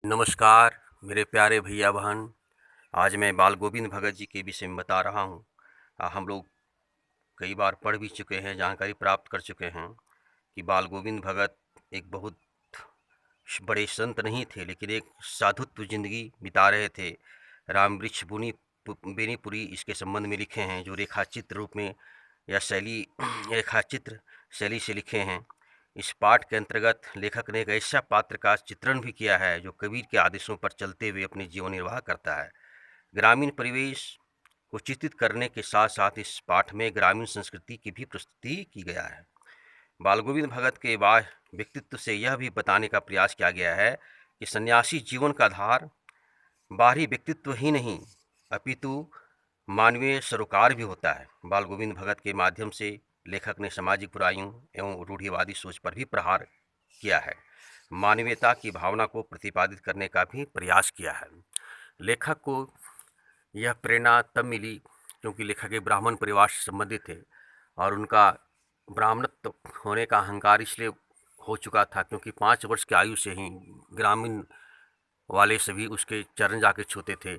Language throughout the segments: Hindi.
नमस्कार मेरे प्यारे भैया बहन। आज मैं बाल गोविंद भगत जी के विषय में बता रहा हूँ। हम लोग कई बार पढ़ भी चुके हैं, जानकारी प्राप्त कर चुके हैं कि बाल गोविंद भगत एक बहुत बड़े संत नहीं थे, लेकिन एक साधुत्व जिंदगी बिता रहे थे। राम वृक्ष बुनी बेनीपुरी इसके संबंध में लिखे हैं, जो रेखाचित्र रूप में या शैली रेखाचित्र शैली से लिखे हैं। इस पाठ के अंतर्गत लेखक ने एक ऐसा पात्र का चित्रण भी किया है जो कबीर के आदेशों पर चलते हुए अपनी जीवन निर्वाह करता है। ग्रामीण परिवेश को चित्रित करने के साथ साथ इस पाठ में ग्रामीण संस्कृति की भी प्रस्तुति की गया है। बाल गोविंद भगत के बाह्य व्यक्तित्व से यह भी बताने का प्रयास किया गया है कि सन्यासी जीवन का आधार बाहरी व्यक्तित्व ही नहीं अपितु मानवीय सरोकार भी होता है। बाल गोविंद भगत के माध्यम से लेखक ने सामाजिक बुराइयों एवं रूढ़िवादी सोच पर भी प्रहार किया है, मानवीयता की भावना को प्रतिपादित करने का भी प्रयास किया है। लेखक को यह प्रेरणा तब मिली क्योंकि लेखक एक ब्राह्मण परिवार से संबंधित थे और उनका ब्राह्मणत्व होने का अहंकार इसलिए हो चुका था क्योंकि 5 वर्ष की आयु से ही ग्रामीण वाले सभी उसके चरण जाके छूते थे।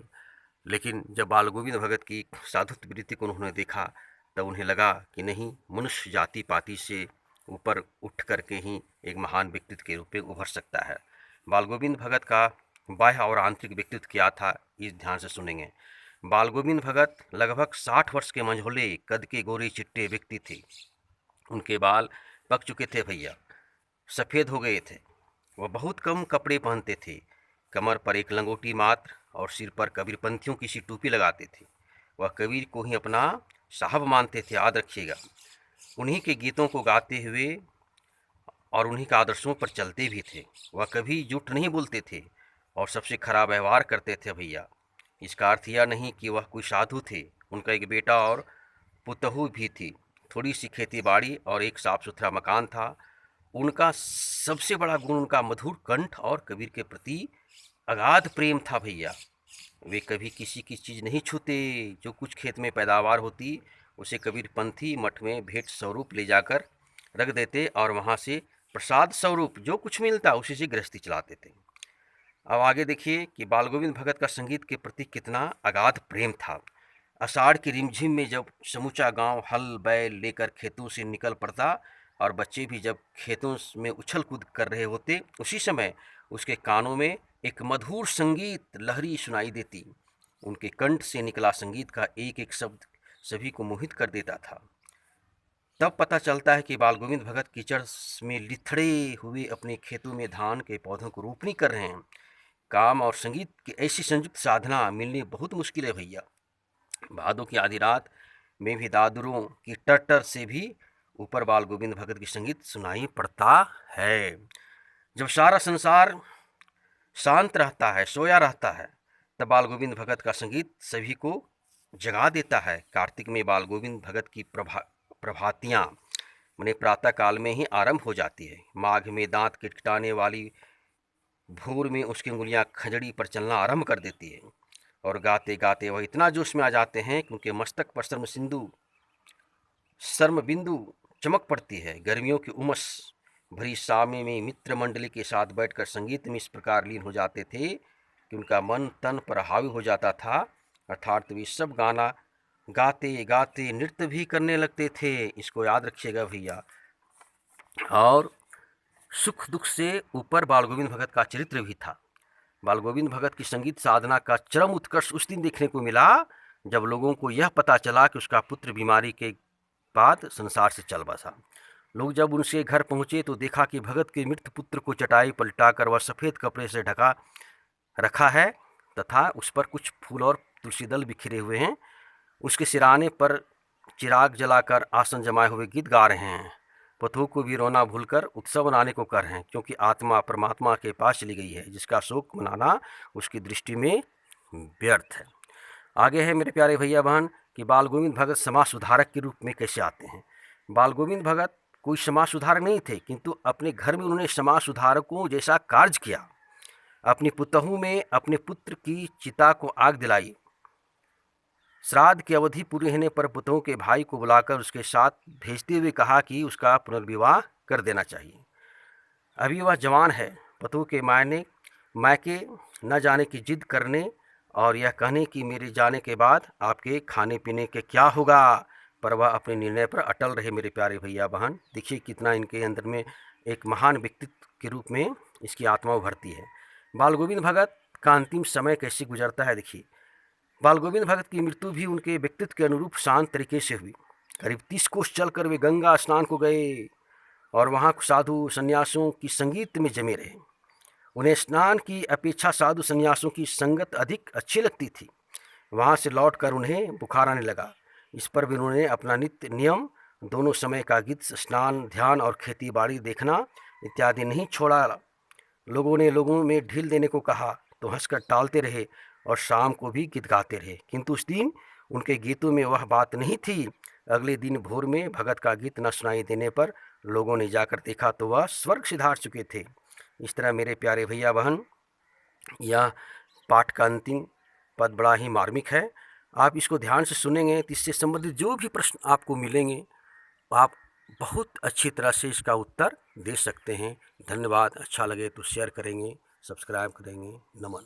लेकिन जब बाल गोविंद भगत की साधुत्व वृत्ति को उन्होंने देखा तब उन्हें लगा कि नहीं, मनुष्य जाति पाति से ऊपर उठ करके ही एक महान व्यक्तित्व के रूप में उभर सकता है। बाल गोविंद भगत का बाह्य और आंतरिक व्यक्तित्व क्या था, इस ध्यान से सुनेंगे। बाल गोविंद भगत लगभग 60 वर्ष के मंझोले कद के गोरे चिट्टे व्यक्ति थे। उनके बाल पक चुके थे भैया, सफ़ेद हो गए थे। वह बहुत कम कपड़े पहनते थे, कमर पर एक लंगोटी मात्र और सिर पर कबीरपंथियों की सी टोपी लगाते थे। वह कबीर को ही अपना साहब मानते थे, याद रखिएगा। उन्हीं के गीतों को गाते हुए और उन्हीं के आदर्शों पर चलते भी थे। वह कभी झूठ नहीं बोलते थे और सबसे खराब व्यवहार करते थे भैया। इसका अर्थ यह नहीं कि वह कोई साधु थे। उनका एक बेटा और पुतहू भी थी, थोड़ी सी खेती बाड़ी और एक साफ सुथरा मकान था। उनका सबसे बड़ा गुण उनका मधुर कंठ और कबीर के प्रति अगाध प्रेम था भैया। वे कभी किसी की चीज़ नहीं छूते। जो कुछ खेत में पैदावार होती उसे कबीरपंथी मठ में भेंट स्वरूप ले जाकर रख देते और वहाँ से प्रसाद स्वरूप जो कुछ मिलता उसी से गृहस्थी चलाते थे। अब आगे देखिए कि बाल गोविंद भगत का संगीत के प्रति कितना अगाध प्रेम था। आषाढ़ की रिमझिम में जब समूचा गांव हल बैल लेकर खेतों से निकल पड़ता और बच्चे भी जब खेतों में उछल कूद कर रहे होते, उसी समय उसके कानों में एक मधुर संगीत लहरी सुनाई देती। उनके कंठ से निकला संगीत का एक एक शब्द सभी को मोहित कर देता था। तब पता चलता है कि बाल गोविंद भगत कीचड़ में लिथड़े हुए अपने खेतों में धान के पौधों को रोपनी कर रहे हैं। काम और संगीत की ऐसी संयुक्त साधना मिलनी बहुत मुश्किल है भैया। भादों की आधी रात में भी दादुरों की टटर से भी ऊपर बाल गोविंद भगत की संगीत सुनाई पड़ता है। जब सारा संसार शांत रहता है, सोया रहता है, तब बाल गोविंद भगत का संगीत सभी को जगा देता है। कार्तिक में बाल गोविंद भगत की प्रभातियाँ मैंने प्रातः काल में ही आरंभ हो जाती है। माघ में दांत किटकिटाने वाली भोर में उसकी उंगलियां खंजड़ी पर चलना आरंभ कर देती है और गाते गाते वह इतना जोश में आ जाते हैं कि उनके मस्तक पर शर्म बिंदु चमक पड़ती है। गर्मियों की उमस भरी सामे में मित्र मंडली के साथ बैठकर संगीत में इस प्रकार लीन हो जाते थे कि उनका मन तन पर हावी हो जाता था, अर्थात वे सब गाना गाते गाते नृत्य भी करने लगते थे। इसको याद रखिएगा भैया। और सुख दुख से ऊपर बाल गोविंद भगत का चरित्र भी था। बाल गोविंद भगत की संगीत साधना का चरम उत्कर्ष उस दिन देखने को मिला जब लोगों को यह पता चला कि उसका पुत्र बीमारी के बाद संसार से चल बसा। लोग जब उनसे घर पहुंचे तो देखा कि भगत के मृत पुत्र को चटाई पलटाकर वह सफ़ेद कपड़े से ढका रखा है तथा उस पर कुछ फूल और तुलसी दल बिखरे हुए हैं। उसके सिराने पर चिराग जलाकर आसन जमाए हुए गीत गा रहे हैं। पतों को भी रोना भूलकर उत्सव मनाने को कर रहे हैं, क्योंकि आत्मा परमात्मा के पास चली गई है, जिसका शोक मनाना उसकी दृष्टि में व्यर्थ है। आगे है मेरे प्यारे भैया बहन कि बाल गोविंद भगत समाज सुधारक के रूप में कैसे आते हैं। बाल गोविंद भगत कोई समाज सुधारक नहीं थे, किंतु अपने घर में उन्होंने समाज सुधारकों जैसा कार्य किया। अपनी पुतहू में अपने पुत्र की चिता को आग दिलाई। श्राद्ध की अवधि पूरी होने पर पुतों के भाई को बुलाकर उसके साथ भेजते हुए कहा कि उसका पुनर्विवाह कर देना चाहिए। अभी वह जवान है। पुतों के मायने मायके न जाने की जिद करने और यह कहने कि मेरे जाने के बाद आपके खाने पीने के क्या होगा, पर वह अपने निर्णय पर अटल रहे। मेरे प्यारे भैया बहन, देखिए कितना इनके अंदर में एक महान व्यक्तित्व के रूप में इसकी आत्मा उभरती है। बाल गोविंद भगत का अंतिम समय कैसे गुजरता है, देखिए। बाल गोविंद भगत की मृत्यु भी उनके व्यक्तित्व के अनुरूप शांत तरीके से हुई। करीब 30 कोस चलकर वे गंगा स्नान को गए और वहाँ साधु सन्यासियों की संगीत में जमे रहे। उन्हें स्नान की अपेक्षा साधु सन्यासियों की संगत अधिक अच्छी लगती थी। वहाँ से लौटकर उन्हें बुखार आने लगा। इस पर भी उन्होंने अपना नित्य नियम, दोनों समय का गीत, स्नान, ध्यान और खेती बाड़ी देखना इत्यादि नहीं छोड़ा। लोगों ने लोगों में ढील देने को कहा तो हंसकर टालते रहे और शाम को भी गीत गाते रहे, किंतु उस दिन उनके गीतों में वह बात नहीं थी। अगले दिन भोर में भगत का गीत न सुनाई देने पर लोगों ने जाकर देखा तो वह स्वर्ग सिधार चुके थे। इस तरह मेरे प्यारे भैया बहन, यह पाठ का अंतिम पद बड़ा ही मार्मिक है। आप इसको ध्यान से सुनेंगे तो इससे संबंधित जो भी प्रश्न आपको मिलेंगे आप बहुत अच्छी तरह से इसका उत्तर दे सकते हैं। धन्यवाद। अच्छा लगे तो शेयर करेंगे, सब्सक्राइब करेंगे। नमन।